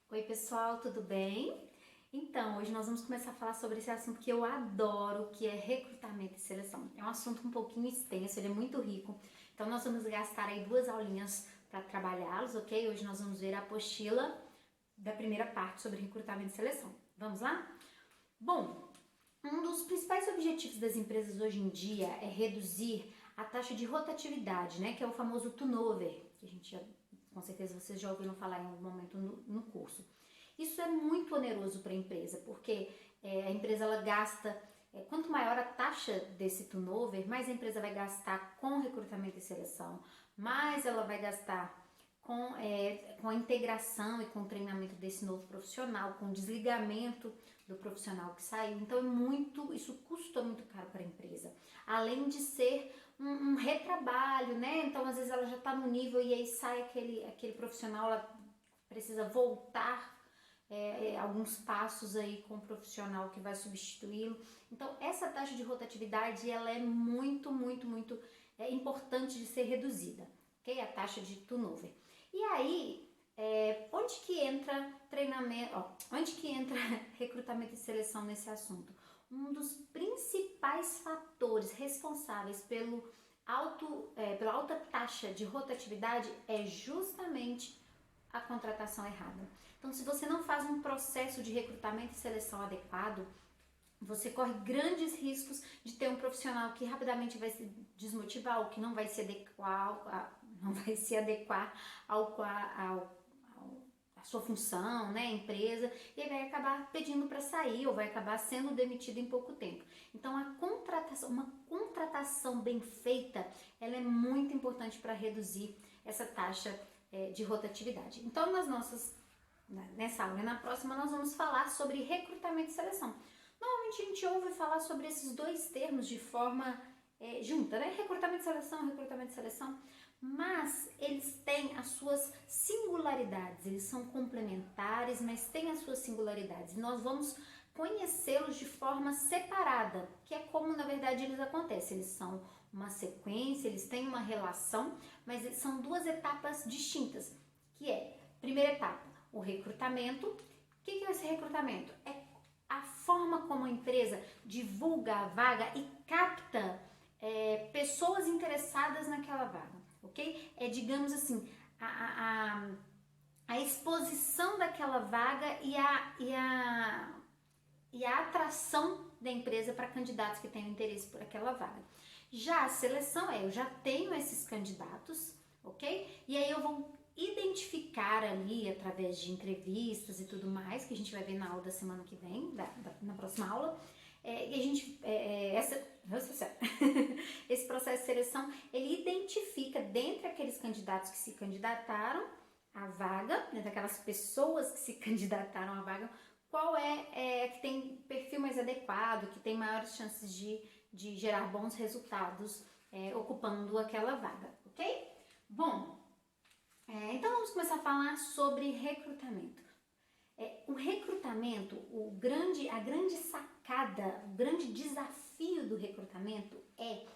Oi pessoal, tudo bem? Então, hoje nós vamos começar a falar sobre esse assunto que eu adoro, que é recrutamento e seleção. É um assunto um pouquinho extenso, ele é muito rico, então nós vamos gastar aí 2 aulinhas para trabalhá-los, ok? Hoje nós vamos ver a apostila da primeira parte sobre recrutamento e seleção. Vamos lá? Bom, um dos principais objetivos das empresas hoje em dia é reduzir a taxa de rotatividade, né? Que é o famoso turnover, que a gente com certeza vocês já ouviram falar em algum momento no curso. Isso é muito oneroso para a empresa, porque a empresa ela gasta, quanto maior a taxa desse turnover, mais a empresa vai gastar com recrutamento e seleção, mais ela vai gastar com a integração e com o treinamento desse novo profissional, com o desligamento do profissional que saiu. Então isso custa muito caro para a empresa. Além de ser um retrabalho, né? Então às vezes ela já está no nível e aí sai aquele profissional, ela precisa voltar alguns passos aí com o profissional que vai substituí-lo. Então essa taxa de rotatividade ela é muito importante de ser reduzida, ok? A taxa de turnover. E aí, onde que entra treinamento, onde que entra recrutamento e seleção nesse assunto? Um dos principais fatores responsáveis pela alta taxa de rotatividade é justamente a contratação errada. Então, se você não faz um processo de recrutamento e seleção adequado, você corre grandes riscos de ter um profissional que rapidamente vai se desmotivar ou que não vai se adequar à sua função, né, empresa, e aí vai acabar pedindo para sair ou vai acabar sendo demitido em pouco tempo. Então uma contratação bem feita, ela é muito importante para reduzir essa taxa de rotatividade. Então nessa aula e na próxima nós vamos falar sobre recrutamento e seleção. Normalmente a gente ouve falar sobre esses dois termos de forma junta, né? Recrutamento e seleção, mas eles têm as suas singularidades, eles são complementares, mas têm as suas singularidades. E nós vamos conhecê-los de forma separada, que é como na verdade eles acontecem. Eles são uma sequência, eles têm uma relação, mas são duas etapas distintas, que é, primeira etapa, o recrutamento. O que é esse recrutamento? É a forma como a empresa divulga a vaga e capta pessoas interessadas naquela vaga, ok? É, digamos assim, a exposição daquela vaga e a atração da empresa para candidatos que tenham interesse por aquela vaga. Já a seleção eu já tenho esses candidatos, ok? E aí eu vou identificar ali através de entrevistas e tudo mais, que a gente vai ver na aula da semana que vem, na próxima aula, e a gente, esse processo de seleção, ele identifica dentre aqueles candidatos que se candidataram à vaga, dentre aquelas pessoas que se candidataram à vaga, qual que tem perfil mais adequado, que tem maiores chances de gerar bons resultados ocupando aquela vaga, ok? Bom, então vamos começar a falar sobre recrutamento. O recrutamento, a grande sacada, o grande desafio do recrutamento é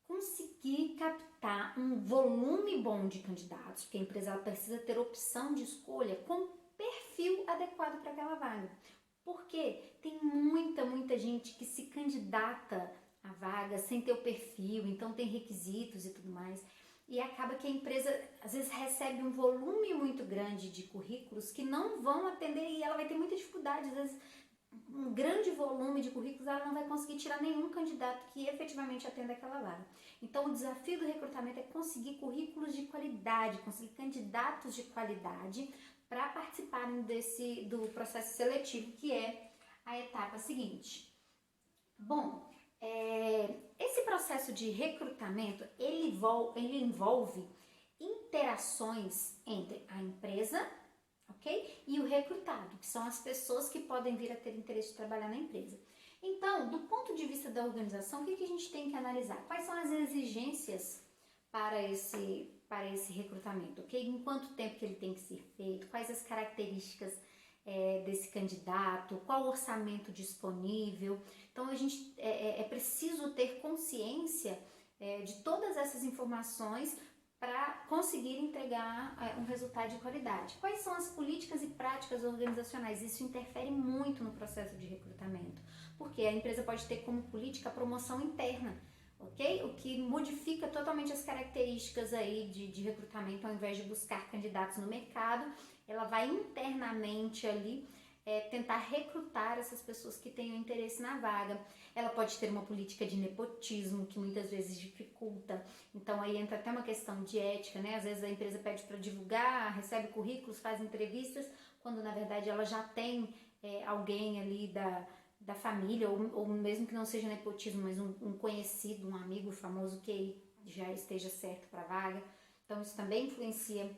conseguir captar um volume bom de candidatos, porque a empresa ela precisa ter opção de escolha com perfil adequado para aquela vaga. Porque tem muita gente que se candidata à vaga sem ter o perfil, então tem requisitos e tudo mais. E acaba que a empresa às vezes recebe um volume muito grande de currículos que não vão atender e ela vai ter muita dificuldade, às vezes um grande volume de currículos, ela não vai conseguir tirar nenhum candidato que efetivamente atenda aquela vaga. Então o desafio do recrutamento é conseguir currículos de qualidade, conseguir candidatos de qualidade para participarem do processo seletivo, que é a etapa seguinte. Bom, esse processo de recrutamento, ele envolve interações entre a empresa, ok? E o recrutado, que são as pessoas que podem vir a ter interesse de trabalhar na empresa. Então, do ponto de vista da organização, o que a gente tem que analisar? Quais são as exigências para esse recrutamento, ok? Em quanto tempo que ele tem que ser feito? Quais as características desse candidato, qual o orçamento disponível. Então a gente é preciso ter consciência de todas essas informações para conseguir entregar um resultado de qualidade. Quais são as políticas e práticas organizacionais? Isso interfere muito no processo de recrutamento, porque a empresa pode ter como política a promoção interna, ok? O que modifica totalmente as características aí de recrutamento. Ao invés de buscar candidatos no mercado, ela vai internamente ali tentar recrutar essas pessoas que tenham interesse na vaga. Ela pode ter uma política de nepotismo que muitas vezes dificulta. Então aí entra até uma questão de ética, né? Às vezes a empresa pede para divulgar, recebe currículos, faz entrevistas, quando na verdade ela já tem alguém ali da família, ou mesmo que não seja nepotismo, mas um conhecido, um amigo famoso que já esteja certo para a vaga. Então isso também influencia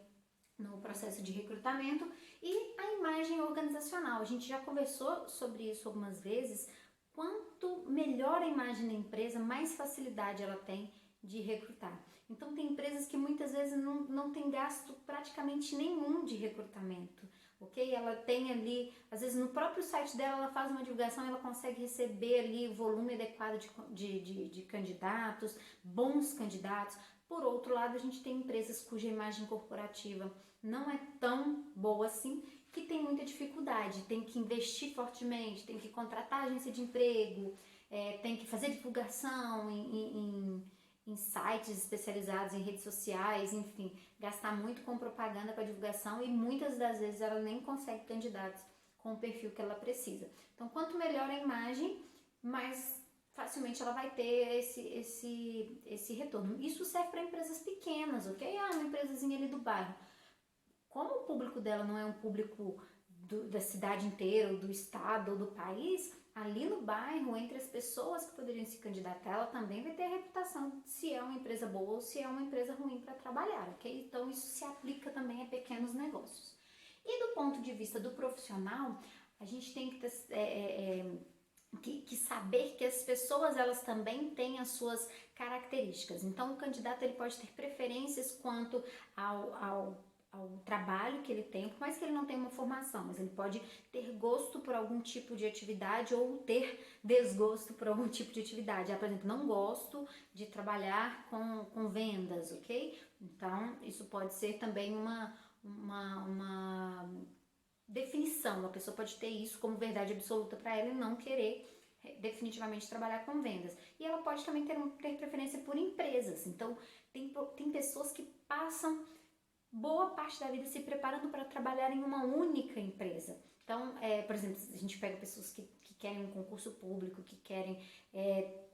no processo de recrutamento. E a imagem organizacional, a gente já conversou sobre isso algumas vezes. Quanto melhor a imagem da empresa, mais facilidade ela tem de recrutar. Então tem empresas que muitas vezes não tem gasto praticamente nenhum de recrutamento, ok? Ela tem ali, às vezes no próprio site dela ela faz uma divulgação, ela consegue receber ali o volume adequado de candidatos, bons candidatos. Por outro lado, a gente tem empresas cuja imagem corporativa não é tão boa assim, que tem muita dificuldade, tem que investir fortemente, tem que contratar agência de emprego, tem que fazer divulgação em sites especializados, em redes sociais, enfim, gastar muito com propaganda para divulgação, e muitas das vezes ela nem consegue candidatos com o perfil que ela precisa. Então, quanto melhor a imagem, mais facilmente ela vai ter esse retorno. Isso serve para empresas pequenas, ok? Uma empresazinha ali do bairro. Como o público dela não é um público da cidade inteira, ou do estado, ou do país, ali no bairro, entre as pessoas que poderiam se candidatar, ela também vai ter a reputação de se é uma empresa boa ou se é uma empresa ruim para trabalhar, ok? Então isso se aplica também a pequenos negócios. E do ponto de vista do profissional, a gente tem que ter, que saber que as pessoas elas também têm as suas características. Então o candidato ele pode ter preferências quanto ao trabalho que ele tem, por mais que ele não tenha uma formação, mas ele pode ter gosto por algum tipo de atividade ou ter desgosto por algum tipo de atividade. Por exemplo, não gosto de trabalhar com vendas, ok? Então, isso pode ser também uma definição. A pessoa pode ter isso como verdade absoluta para ela e não querer definitivamente trabalhar com vendas. E ela pode também ter preferência por empresas. Então, tem pessoas que passam boa parte da vida se preparando para trabalhar em uma única empresa. Então, por exemplo, a gente pega pessoas que querem um concurso público, que querem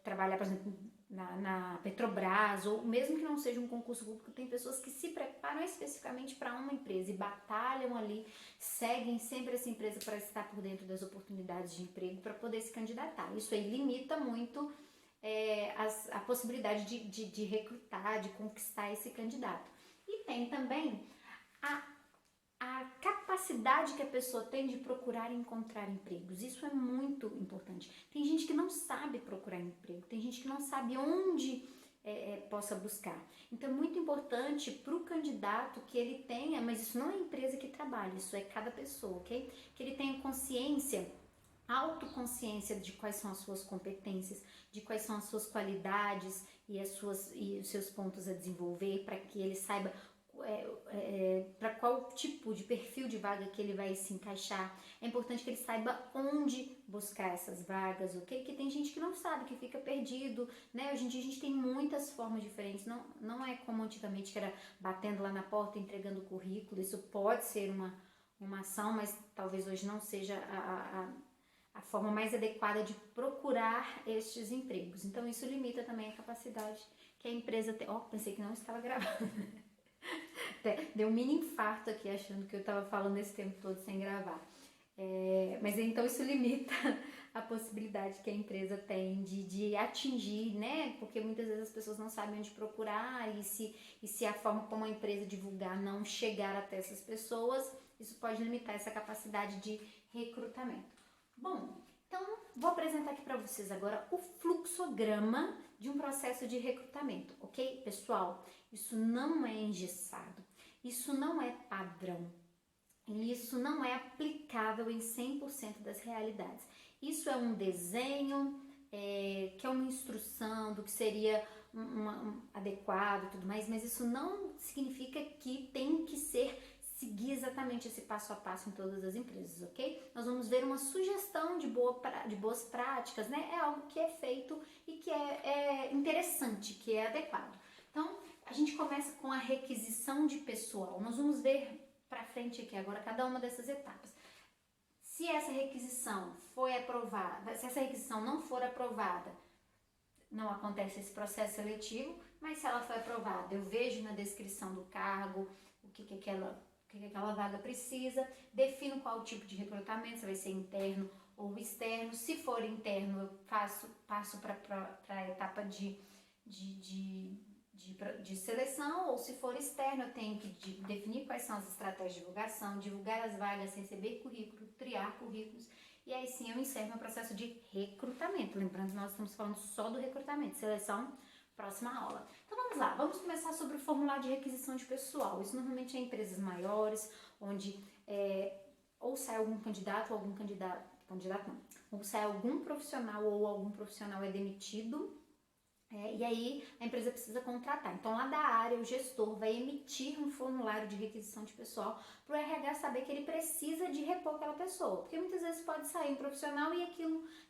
trabalhar, por exemplo, na Petrobras, ou mesmo que não seja um concurso público, tem pessoas que se preparam especificamente para uma empresa e batalham ali, seguem sempre essa empresa para estar por dentro das oportunidades de emprego, para poder se candidatar. Isso aí limita muito a possibilidade de recrutar, de conquistar esse candidato. E tem também a capacidade que a pessoa tem de procurar e encontrar empregos. Isso é muito importante. Tem gente que não sabe procurar emprego, tem gente que não sabe onde possa buscar. Então é muito importante para o candidato que ele tenha, mas isso não é a empresa que trabalha, isso é cada pessoa, ok? Que ele tenha consciência, autoconsciência de quais são as suas competências, de quais são as suas qualidades e os seus pontos a desenvolver, para que ele saiba para qual tipo de perfil de vaga que ele vai se encaixar. É importante que ele saiba onde buscar essas vagas, ok? Que tem gente que não sabe, que fica perdido, né? Hoje em dia a gente tem muitas formas diferentes, não é como antigamente que era batendo lá na porta, entregando o currículo. Isso pode ser uma ação, mas talvez hoje não seja a forma mais adequada de procurar estes empregos. Então isso limita também a capacidade que a empresa tem. Pensei que não estava gravando. Deu um mini infarto aqui, achando que eu estava falando esse tempo todo sem gravar. Mas então isso limita a possibilidade que a empresa tem de atingir, né? Porque muitas vezes as pessoas não sabem onde procurar, e se a forma como a empresa divulgar não chegar até essas pessoas, isso pode limitar essa capacidade de recrutamento. Bom, então vou apresentar aqui para vocês agora o fluxograma de um processo de recrutamento, ok? Pessoal, isso não é engessado, isso não é padrão, e isso não é aplicável em 100% das realidades. Isso é um desenho, que é uma instrução do que seria adequado e tudo mais, mas isso não significa que tem que seguir exatamente esse passo a passo em todas as empresas, ok? Nós vamos ver uma sugestão de boas práticas, né? É algo que é feito e que é interessante, que é adequado. Então, a gente começa com a requisição de pessoal. Nós vamos ver para frente aqui agora cada uma dessas etapas. Se essa requisição foi aprovada, se essa requisição não for aprovada, não acontece esse processo seletivo, mas se ela foi aprovada, eu vejo na descrição do cargo o que aquela vaga precisa, defino qual tipo de recrutamento, se vai ser interno ou externo. Se for interno, eu passo para a etapa de seleção, ou se for externo, eu tenho que definir quais são as estratégias de divulgação, divulgar as vagas, receber currículo, triar currículos, e aí sim eu encerro meu processo de recrutamento. Lembrando que nós estamos falando só do recrutamento, seleção, próxima aula. Então vamos lá, vamos começar sobre o formulário de requisição de pessoal. Isso normalmente é em empresas maiores, onde ou sai algum candidato, ou ou sai algum profissional, ou algum profissional é demitido. E aí a empresa precisa contratar. Então lá da área o gestor vai emitir um formulário de requisição de pessoal para o RH saber que ele precisa de repor aquela pessoa, porque muitas vezes pode sair um profissional e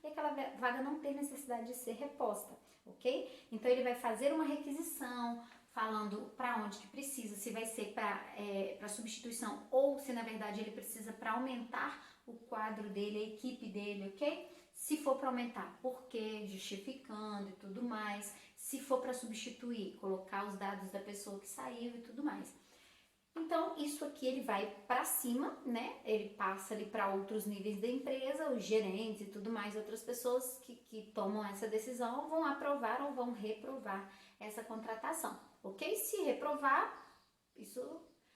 aquela vaga não ter necessidade de ser reposta, ok? Então ele vai fazer uma requisição falando para onde que precisa, se vai ser para substituição ou se na verdade ele precisa para aumentar o quadro dele, a equipe dele, ok? Se for para aumentar, por quê, justificando e tudo mais. Se for para substituir, colocar os dados da pessoa que saiu e tudo mais. Então, isso aqui ele vai para cima, né? Ele passa ali para outros níveis da empresa, os gerentes e tudo mais, outras pessoas que tomam essa decisão vão aprovar ou vão reprovar essa contratação, ok? Se reprovar, isso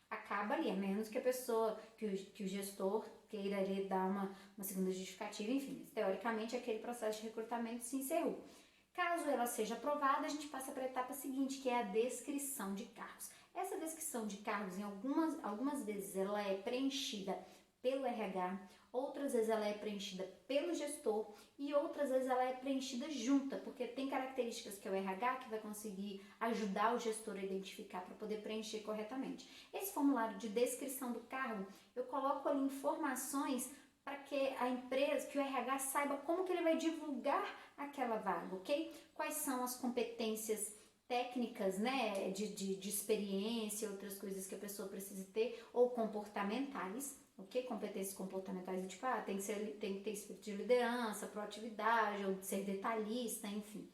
acaba ali, a menos que a pessoa, que o gestor queira ali dar uma segunda justificativa, enfim, teoricamente aquele processo de recrutamento se encerrou. Caso ela seja aprovada, a gente passa para a etapa seguinte, que é a descrição de cargos. Essa descrição de cargos, em algumas vezes, ela é preenchida pelo RH, outras vezes ela é preenchida pelo gestor e outras vezes ela é preenchida junta, porque tem características que é o RH que vai conseguir ajudar o gestor a identificar para poder preencher corretamente. Esse formulário de descrição do cargo, eu coloco ali informações para que a empresa, que o RH saiba como que ele vai divulgar aquela vaga, ok? Quais são as competências técnicas, né, de experiência, outras coisas que a pessoa precisa ter, ou comportamentais, ok? Competências comportamentais, tipo, tem que ter espírito de liderança, proatividade, ou de ser detalhista, enfim.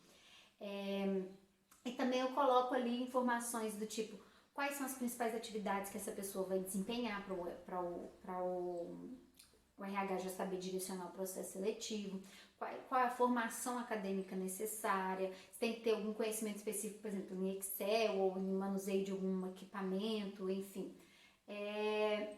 E também eu coloco ali informações do tipo, quais são as principais atividades que essa pessoa vai desempenhar para o RH já saber direcionar o processo seletivo, qual é a formação acadêmica necessária, se tem que ter algum conhecimento específico, por exemplo, em Excel ou em manuseio de algum equipamento, enfim.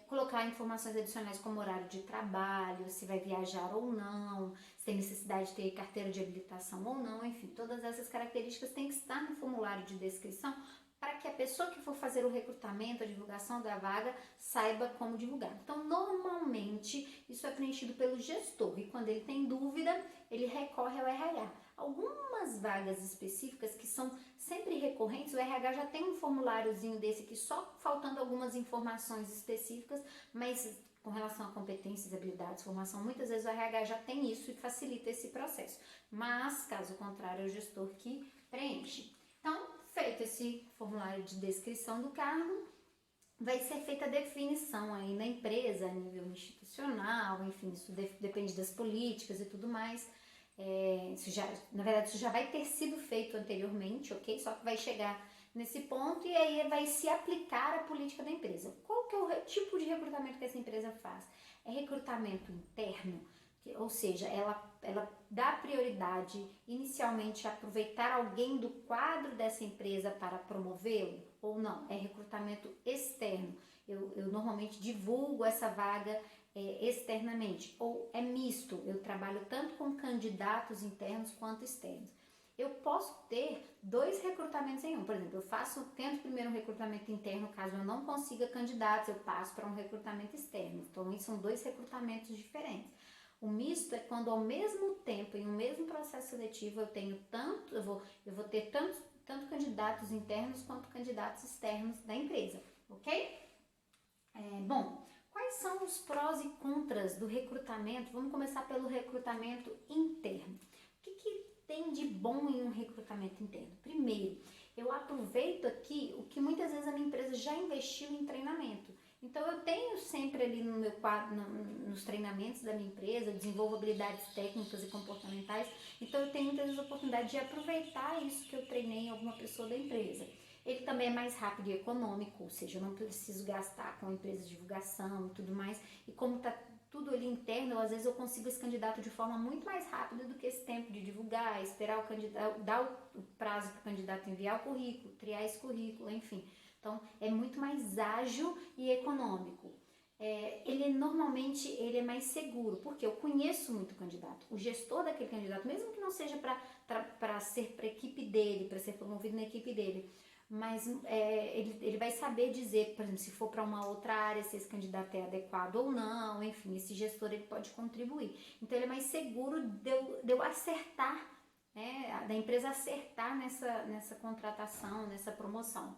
Colocar informações adicionais como horário de trabalho, se vai viajar ou não, se tem necessidade de ter carteira de habilitação ou não, enfim, todas essas características têm que estar no formulário de descrição para que a pessoa que for fazer o recrutamento, a divulgação da vaga, saiba como divulgar. Então, normalmente, isso é preenchido pelo gestor e quando ele tem dúvida, ele recorre ao RH. Algumas vagas específicas que são sempre recorrentes, o RH já tem um formuláriozinho desse aqui, só faltando algumas informações específicas, mas com relação a competências, habilidades, formação, muitas vezes o RH já tem isso e facilita esse processo. Mas, caso contrário, é o gestor que preenche. Então, feito esse formulário de descrição do cargo, vai ser feita a definição aí na empresa, a nível institucional, enfim, isso depende das políticas e tudo mais. Na verdade, isso já vai ter sido feito anteriormente, ok? Só que vai chegar nesse ponto e aí vai se aplicar a política da empresa. Qual que é o tipo de recrutamento que essa empresa faz? É recrutamento interno, ou seja, ela dá prioridade inicialmente a aproveitar alguém do quadro dessa empresa para promovê-lo ou não? É recrutamento externo. Eu normalmente divulgo essa vaga externamente, ou é misto, eu trabalho tanto com candidatos internos quanto externos. Eu posso ter 2 recrutamentos em um, por exemplo, tento primeiro um recrutamento interno, caso eu não consiga candidatos, eu passo para um recrutamento externo, então são 2 recrutamentos diferentes. O misto é quando ao mesmo tempo, em um mesmo processo seletivo, eu vou ter tanto candidatos internos quanto candidatos externos da empresa, ok? Bom, quais são os prós e contras do recrutamento? Vamos começar pelo recrutamento interno. O que tem de bom em um recrutamento interno? Primeiro, eu aproveito aqui o que muitas vezes a minha empresa já investiu em treinamento. Então, eu tenho sempre ali no meu quadro, nos treinamentos da minha empresa, eu desenvolvo habilidades técnicas e comportamentais. Então, eu tenho muitas vezes a oportunidade de aproveitar isso que eu treinei em alguma pessoa da empresa. Ele também é mais rápido e econômico, ou seja, eu não preciso gastar com empresa de divulgação e tudo mais. E como está tudo ali interno, às vezes eu consigo esse candidato de forma muito mais rápida do que esse tempo de divulgar, esperar o candidato, dar o prazo para o candidato enviar o currículo, triar esse currículo, enfim. Então, é muito mais ágil e econômico. Normalmente ele é mais seguro, porque eu conheço muito o candidato. O gestor daquele candidato, mesmo que não seja para ser para a equipe dele, para ser promovido na equipe dele, mas ele vai saber dizer, por exemplo, se for para uma outra área, se esse candidato é adequado ou não, enfim, esse gestor ele pode contribuir. Então, ele é mais seguro de eu acertar, né, da empresa acertar nessa contratação, nessa promoção.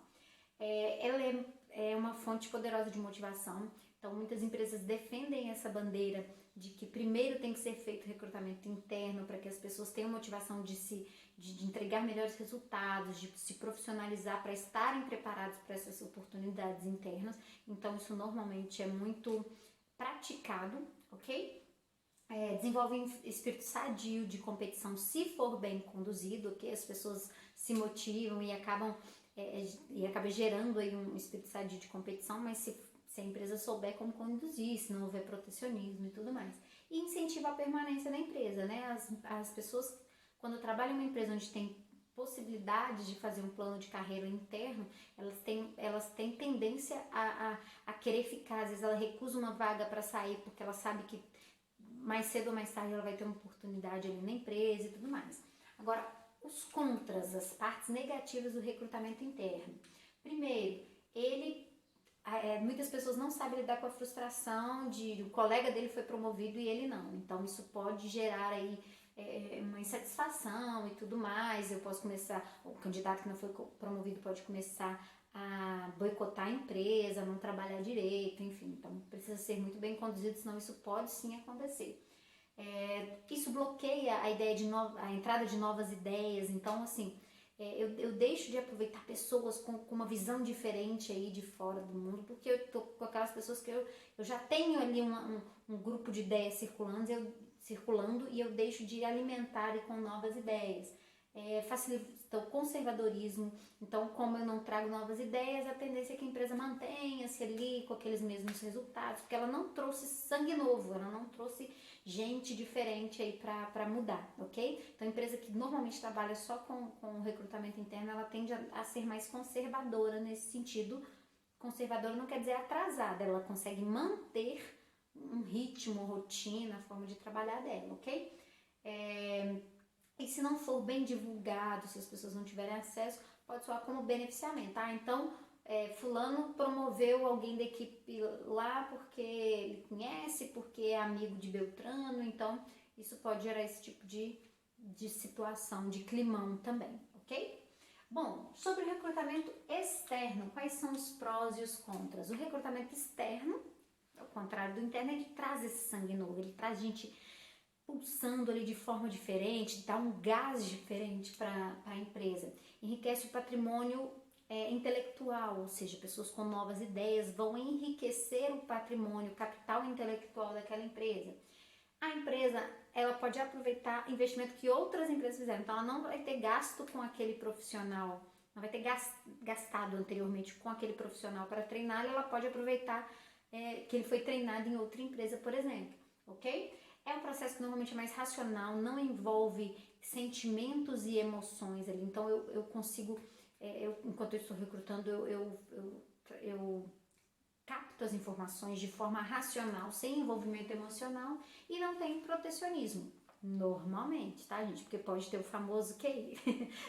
Ela é uma fonte poderosa de motivação. Então, muitas empresas defendem essa bandeira de que primeiro tem que ser feito recrutamento interno para que as pessoas tenham motivação de entregar melhores resultados, de se profissionalizar para estarem preparados para essas oportunidades internas. Então, isso normalmente é muito praticado, ok? Desenvolve um espírito sadio de competição se for bem conduzido, ok? As pessoas se motivam e acaba gerando aí um espírito sadio de competição, mas se a empresa souber como conduzir, se não houver protecionismo e tudo mais. E incentiva a permanência na empresa, né? As pessoas, quando trabalham em uma empresa onde tem possibilidade de fazer um plano de carreira interno, elas têm tendência a querer ficar. Às vezes ela recusa uma vaga para sair porque ela sabe que mais cedo ou mais tarde ela vai ter uma oportunidade ali na empresa e tudo mais. Agora, os contras, as partes negativas do recrutamento interno. Primeiro, muitas pessoas não sabem lidar com a frustração de o colega dele foi promovido e ele não. Então, isso pode gerar aí uma insatisfação e tudo mais. O candidato que não foi promovido pode começar a boicotar a empresa, não trabalhar direito, enfim. Então, precisa ser muito bem conduzido, senão isso pode sim acontecer. Isso bloqueia a ideia a entrada de novas ideias. Então, assim, eu deixo de aproveitar pessoas com uma visão diferente aí de fora do mundo, porque eu tô com aquelas pessoas que eu já tenho ali um grupo de ideias circulando e eu deixo de alimentar com novas ideias. Facilita o conservadorismo. Então, como eu não trago novas ideias, a tendência é que a empresa mantenha-se ali com aqueles mesmos resultados, porque ela não trouxe sangue novo, ela não trouxe gente diferente aí para mudar, ok? Então, a empresa que normalmente trabalha só com o recrutamento interno, ela tende a ser mais conservadora nesse sentido. Conservadora não quer dizer atrasada, ela consegue manter um ritmo, rotina, forma de trabalhar dela, ok? E se não for bem divulgado, se as pessoas não tiverem acesso, pode soar como beneficiamento, tá? Então, fulano promoveu alguém da equipe lá porque ele conhece, porque é amigo de Beltrano, então isso pode gerar esse tipo de situação, de climão também, ok? Bom, sobre o recrutamento externo, quais são os prós e os contras? O recrutamento externo, ao contrário do interno, ele traz esse sangue novo, ele traz gente pulsando ali de forma diferente, dá um gás diferente para a empresa. Enriquece o patrimônio intelectual, ou seja, pessoas com novas ideias vão enriquecer o patrimônio, o capital intelectual daquela empresa. A empresa, ela pode aproveitar investimento que outras empresas fizeram, então ela não vai ter gasto com aquele profissional, não vai ter gastado anteriormente com aquele profissional para treinar, ela pode aproveitar que ele foi treinado em outra empresa, por exemplo, ok? É um processo que normalmente é mais racional, não envolve sentimentos e emoções ali. Então eu consigo, enquanto eu estou recrutando, eu capto as informações de forma racional, sem envolvimento emocional e não tem protecionismo. Normalmente, tá, gente? Porque pode ter o famoso QI,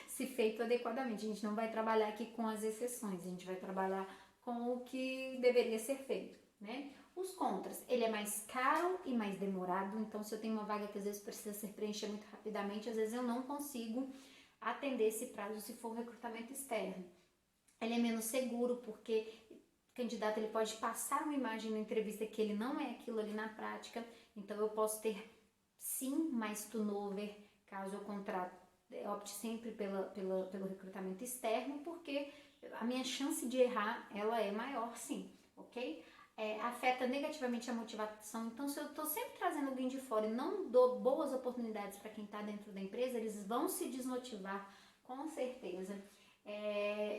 se feito adequadamente. A gente não vai trabalhar aqui com as exceções, a gente vai trabalhar com o que deveria ser feito, né? Os contras, ele é mais caro e mais demorado, então se eu tenho uma vaga que às vezes precisa ser preenchida muito rapidamente, às vezes eu não consigo atender esse prazo se for recrutamento externo. Ele é menos seguro porque o candidato ele pode passar uma imagem na entrevista que ele não é aquilo ali na prática, então eu posso ter sim mais turnover caso eu opte sempre pelo recrutamento externo, porque a minha chance de errar ela é maior sim, ok? Afeta negativamente a motivação, então se eu estou sempre trazendo alguém de fora e não dou boas oportunidades para quem está dentro da empresa, eles vão se desmotivar com certeza.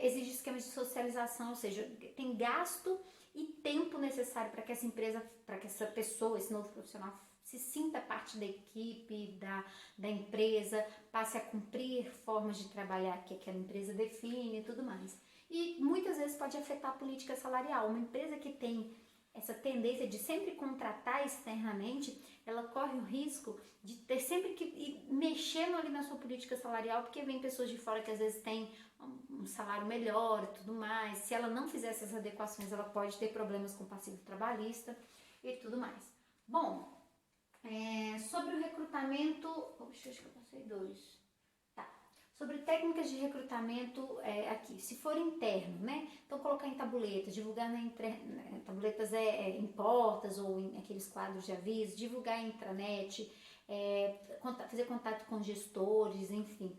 Exige esquemas de socialização, ou seja, tem gasto e tempo necessário para que essa empresa, para que essa pessoa, esse novo profissional se sinta parte da equipe, da empresa, passe a cumprir formas de trabalhar que aquela empresa define e tudo mais. E muitas vezes pode afetar a política salarial. Uma empresa que tem essa tendência de sempre contratar externamente, ela corre o risco de ter sempre que ir mexendo ali na sua política salarial, porque vem pessoas de fora que às vezes têm um salário melhor e tudo mais. Se ela não fizer essas adequações, ela pode ter problemas com o passivo trabalhista e tudo mais. Bom, sobre o recrutamento... Oxe, acho que eu passei 2. Sobre técnicas de recrutamento aqui, se for interno, né? Então colocar em tabuletas, divulgar tabuletas em portas ou em aqueles quadros de aviso, divulgar em intranet, fazer contato com gestores, enfim,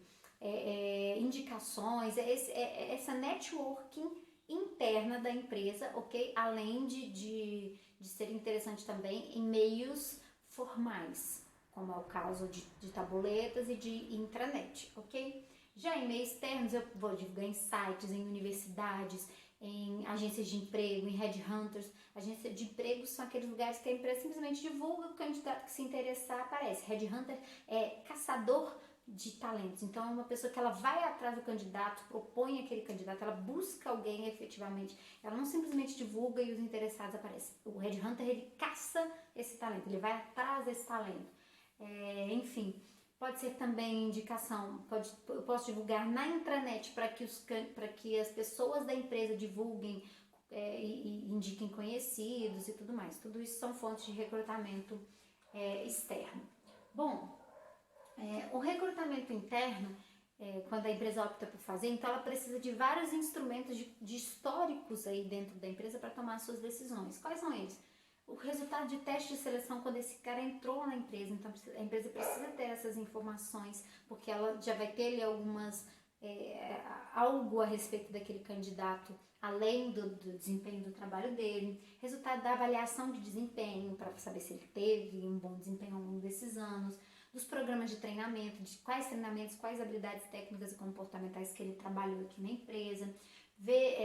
indicações, essa networking interna da empresa, ok? Além de ser interessante também em meios formais, como é o caso de tabuletas e de intranet, ok? Já em meios externos, eu vou divulgar em sites, em universidades, em agências de emprego, em headhunters. Agências de emprego são aqueles lugares que a empresa simplesmente divulga, o candidato que se interessar aparece. Headhunter é caçador de talentos, então é uma pessoa que ela vai atrás do candidato, propõe aquele candidato, ela busca alguém efetivamente, ela não simplesmente divulga e os interessados aparecem. O headhunter, ele caça esse talento, ele vai atrás desse talento. Enfim, pode ser também indicação, eu posso divulgar na intranet para que as pessoas da empresa divulguem e indiquem conhecidos e tudo mais. Tudo isso são fontes de recrutamento externo. Bom, o recrutamento interno, quando a empresa opta por fazer, então ela precisa de vários instrumentos de históricos aí dentro da empresa para tomar suas decisões. Quais são eles? O resultado de teste de seleção quando esse cara entrou na empresa, então a empresa precisa ter essas informações, porque ela já vai ter ali algo a respeito daquele candidato, além do desempenho do trabalho dele. Resultado da avaliação de desempenho, para saber se ele teve um bom desempenho ao longo desses anos, dos programas de treinamento, de quais treinamentos, quais habilidades técnicas e comportamentais que ele trabalhou aqui na empresa,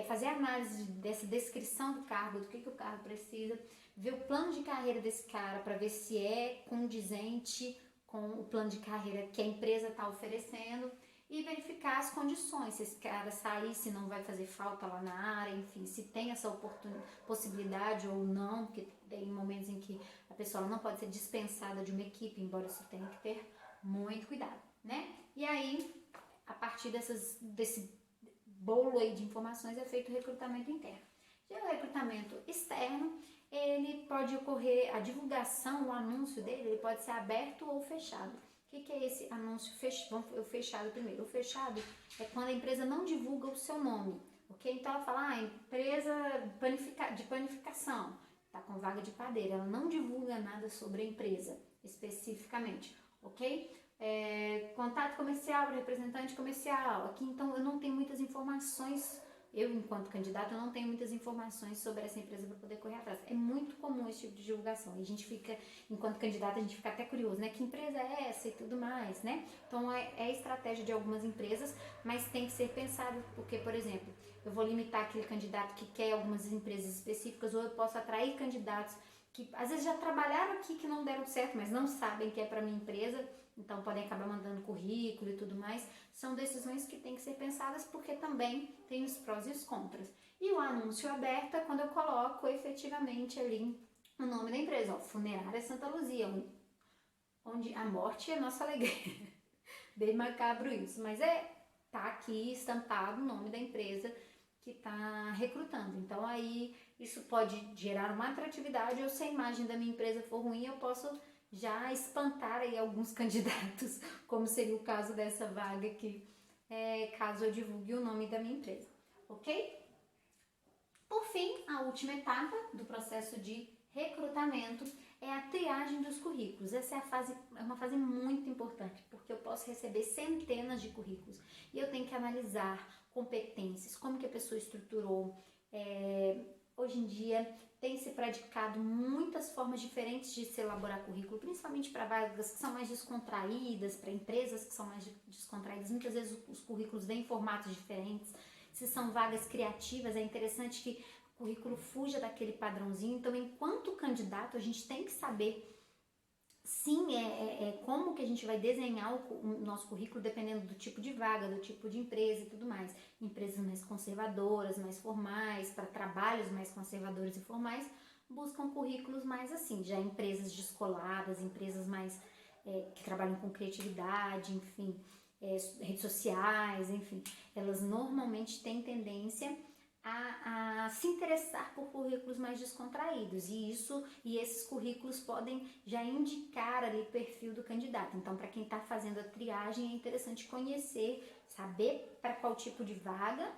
fazer análise dessa descrição do cargo, do que o cargo precisa, ver o plano de carreira desse cara para ver se é condizente com o plano de carreira que a empresa está oferecendo e verificar as condições, se esse cara sair, se não vai fazer falta lá na área, enfim, se tem essa possibilidade ou não, porque tem momentos em que a pessoa não pode ser dispensada de uma equipe, embora isso tenha que ter muito cuidado, né? E aí, a partir desse bolo aí de informações é feito o recrutamento interno. Já o recrutamento externo, ele pode ocorrer, a divulgação, o anúncio dele, ele pode ser aberto ou fechado. O que é esse anúncio fechado? Vamos o fechado primeiro. O fechado é quando a empresa não divulga o seu nome, ok? Então ela fala, empresa de panificação, tá com vaga de padeira, ela não divulga nada sobre a empresa especificamente, ok? Contato comercial, representante comercial, aqui então eu não tenho muitas informações. Eu, enquanto candidato, eu não tenho muitas informações sobre essa empresa para poder correr atrás. É muito comum esse tipo de divulgação. E a gente fica, enquanto candidato, a gente fica até curioso, né? Que empresa é essa e tudo mais, né? Então, é estratégia de algumas empresas, mas tem que ser pensado, porque, por exemplo, eu vou limitar aquele candidato que quer algumas empresas específicas, ou eu posso atrair candidatos que, às vezes, já trabalharam aqui que não deram certo, mas não sabem que é para minha empresa, então podem acabar mandando currículo e tudo mais. São decisões que têm que ser pensadas porque também tem os prós e os contras. E o anúncio aberto é quando eu coloco efetivamente ali o nome da empresa, Funerária Santa Luzia, onde a morte é nossa alegria. Bem macabro isso, mas tá aqui estampado o nome da empresa que está recrutando. Então aí isso pode gerar uma atratividade, ou se a imagem da minha empresa for ruim, eu posso já espantar aí alguns candidatos, como seria o caso dessa vaga que caso eu divulgue o nome da minha empresa, ok? Por fim, a última etapa do processo de recrutamento é a triagem dos currículos. Essa é uma fase muito importante, porque eu posso receber centenas de currículos e eu tenho que analisar competências, como que a pessoa estruturou. Hoje em dia tem se praticado muitas formas diferentes de se elaborar currículo, principalmente para vagas que são mais descontraídas, para empresas que são mais descontraídas. Muitas vezes os currículos vêm em formatos diferentes. Se são vagas criativas, é interessante que o currículo fuja daquele padrãozinho. Então, enquanto candidato, a gente tem que saber, sim, como que a gente vai desenhar o nosso currículo dependendo do tipo de vaga, do tipo de empresa e tudo mais. Empresas mais conservadoras, mais formais, para trabalhos mais conservadores e formais, buscam currículos mais assim. Já empresas descoladas, empresas mais que trabalham com criatividade, enfim, redes sociais, enfim, elas normalmente têm tendência a se interessar por currículos mais descontraídos e esses currículos podem já indicar ali o perfil do candidato. Então, para quem está fazendo a triagem, é interessante conhecer, saber para qual tipo de vaga,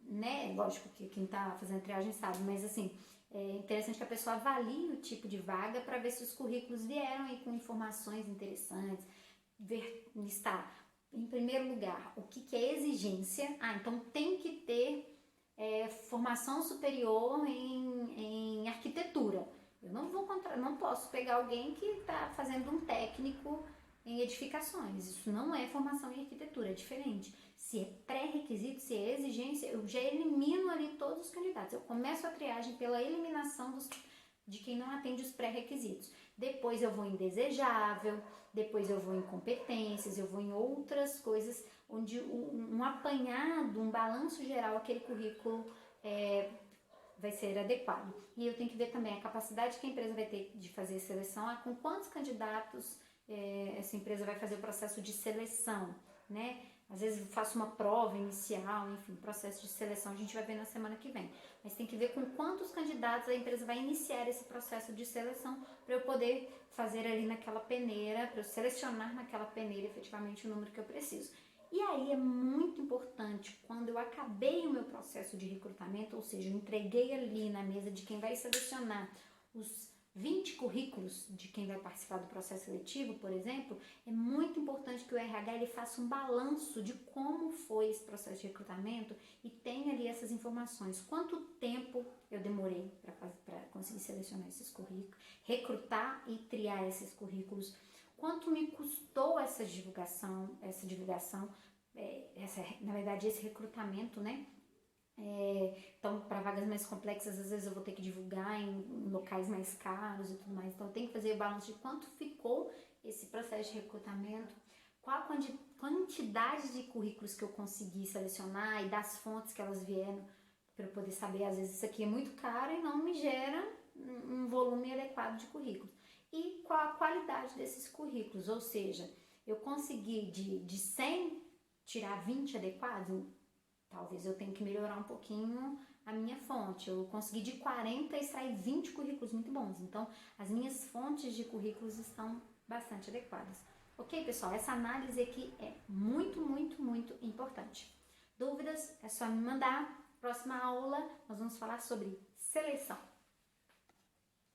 né? Lógico que quem está fazendo a triagem sabe, mas assim, é interessante que a pessoa avalie o tipo de vaga para ver se os currículos vieram aí com informações interessantes, listar em primeiro lugar o que é exigência. Então tem que ter formação superior em arquitetura. Eu não posso pegar alguém que está fazendo um técnico em edificações. Isso não é formação em arquitetura, é diferente. Se é pré-requisito, se é exigência, eu já elimino ali todos os candidatos. Eu começo a triagem pela eliminação de quem não atende os pré-requisitos. Depois eu vou em desejável, depois eu vou em competências, eu vou em outras coisas onde um apanhado, um balanço geral, aquele currículo vai ser adequado. E eu tenho que ver também a capacidade que a empresa vai ter de fazer seleção, com quantos candidatos essa empresa vai fazer o processo de seleção, né? Às vezes eu faço uma prova inicial, enfim, processo de seleção a gente vai ver na semana que vem. Mas tem que ver com quantos candidatos a empresa vai iniciar esse processo de seleção para eu poder fazer ali naquela peneira, para eu selecionar naquela peneira efetivamente o número que eu preciso. E aí é muito importante, quando eu acabei o meu processo de recrutamento, ou seja, eu entreguei ali na mesa de quem vai selecionar os 20 currículos de quem vai participar do processo seletivo, por exemplo, é muito importante que o RH ele faça um balanço de como foi esse processo de recrutamento e tenha ali essas informações. Quanto tempo eu demorei para conseguir selecionar esses currículos, recrutar e triar esses currículos, quanto me custou essa divulgação, na verdade, esse recrutamento, né? Então, para vagas mais complexas, às vezes eu vou ter que divulgar em locais mais caros e tudo mais. Então, eu tenho que fazer o balanço de quanto ficou esse processo de recrutamento, qual a quantidade de currículos que eu consegui selecionar e das fontes que elas vieram, para eu poder saber, às vezes isso aqui é muito caro e não me gera um volume adequado de currículos. E qual a qualidade desses currículos, ou seja, eu consegui de 100 tirar 20 adequados. Talvez eu tenha que melhorar um pouquinho a minha fonte. Eu consegui de 40 extrair 20 currículos muito bons. Então, as minhas fontes de currículos estão bastante adequadas. Ok, pessoal? Essa análise aqui é muito, muito, muito importante. Dúvidas? É só me mandar. Próxima aula, nós vamos falar sobre seleção.